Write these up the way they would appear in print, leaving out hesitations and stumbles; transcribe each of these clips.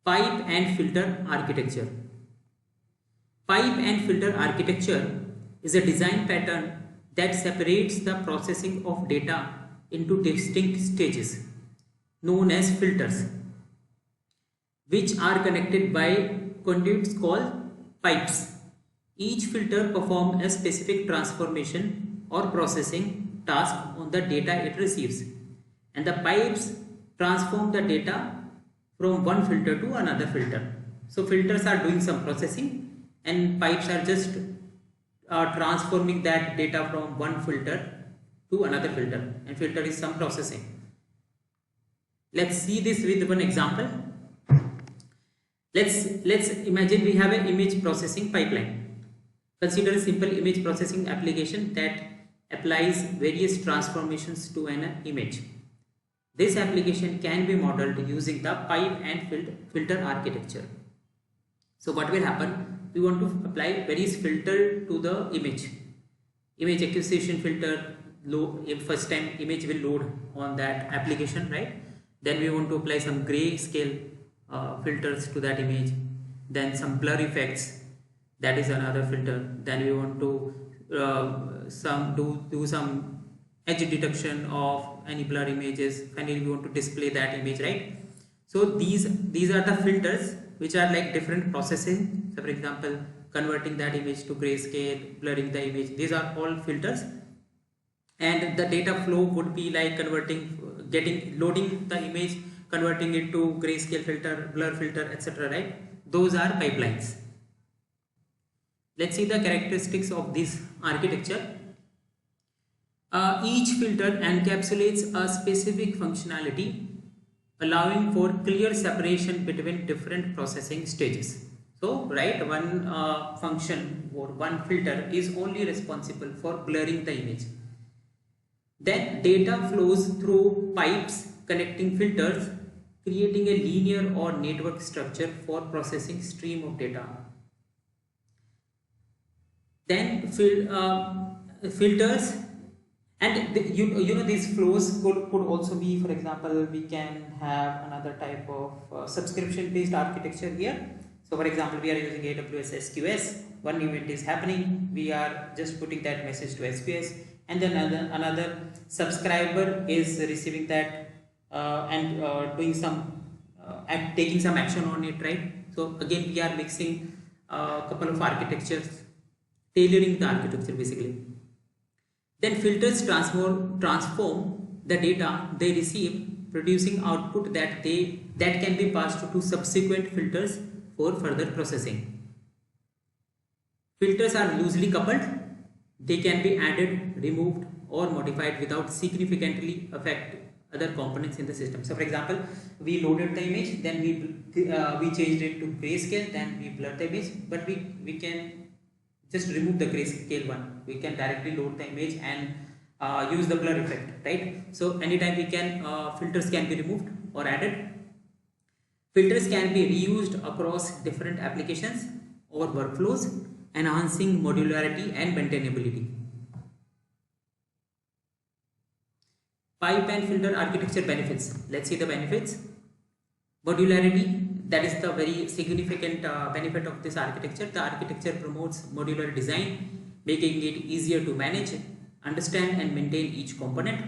Pipe and filter architecture. Pipe and filter architecture is a design pattern that separates the processing of data into distinct stages, known as filters, which are connected by conduits called pipes. Each filter performs a specific transformation or processing task on the data it receives, and the pipes transform the data from one filter to another filter. So filters are doing some processing and pipes are just transforming that data from one filter to another filter, and filter is some processing. Let's see this with one example. Let's imagine we have an image processing pipeline. Consider a simple image processing application that applies various transformations to an image. This application can be modeled using the pipe and filter architecture. So what will happen? We want to apply various filter to the image acquisition filter. First time image will load on that application, right? Then we want to apply some grayscale filters to that image, then some blur effects, that is another filter. Then we want to do some edge detection of any blur images. Finally we want to display that image, right? So these are the filters which are like different processing. So for example, converting that image to grayscale, blurring the image, these are all filters. And the data flow would be like loading the image, converting it to grayscale filter, blur filter, etc., right? Those are pipelines. Let's see the characteristics of this architecture. Each filter encapsulates a specific functionality, allowing for clear separation between different processing stages. So, right, one function or one filter is only responsible for blurring the image. Then data flows through pipes connecting filters, creating a linear or network structure for processing stream of data. Then filters, and these flows could also be, for example, we can have another type of subscription based architecture here. So for example, we are using AWS SQS. One event is happening, we are just putting that message to SQS, and then another subscriber is receiving that and doing some taking some action on it, right? So again, we are mixing a couple of architectures, tailoring the architecture basically. Then filters transform the data they receive, producing output that can be passed to subsequent filters for further processing. Filters are loosely coupled. They can be added, removed, or modified without significantly affect other components in the system. So for example, we loaded the image, then we changed it to grayscale, then we blurred the image, but we can just remove the grayscale one. We can directly load the image and use the blur effect, right? So anytime we can filters can be removed or added. Filters can be reused across different applications or workflows, enhancing modularity and maintainability. Pipe and filter architecture benefits. Let's see the benefits. Modularity, that is the very significant benefit of this architecture. The architecture promotes modular design, making it easier to manage, understand and maintain each component.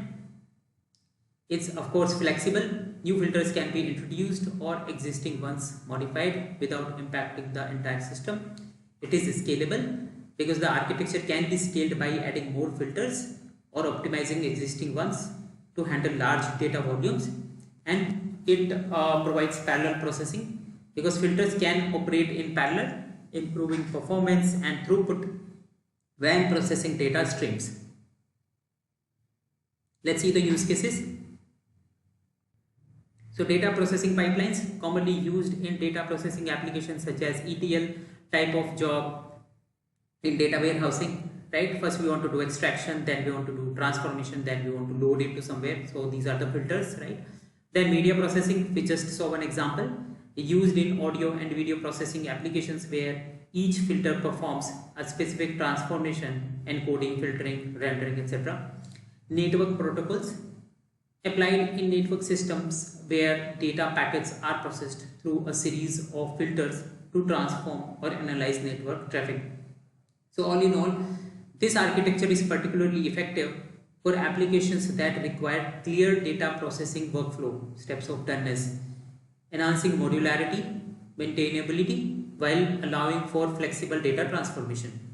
It's of course flexible. New filters can be introduced or existing ones modified without impacting the entire system. It is scalable because the architecture can be scaled by adding more filters or optimizing existing ones to handle large data volumes, and it provides parallel processing because filters can operate in parallel, improving performance and throughput when processing data streams. Let's see the use cases. So data processing pipelines commonly used in data processing applications such as ETL type of job in data warehousing, right? First we want to do extraction, then we want to do transformation, then we want to load it to somewhere. So these are the filters, right? Then media processing, we just saw one example, used in audio and video processing applications where each filter performs a specific transformation, encoding, filtering, rendering, etc. Network protocols, applied in network systems where data packets are processed through a series of filters to transform or analyze network traffic. So all in all, this architecture is particularly effective for applications that require clear data processing workflow steps of doneness, enhancing modularity, maintainability while allowing for flexible data transformation.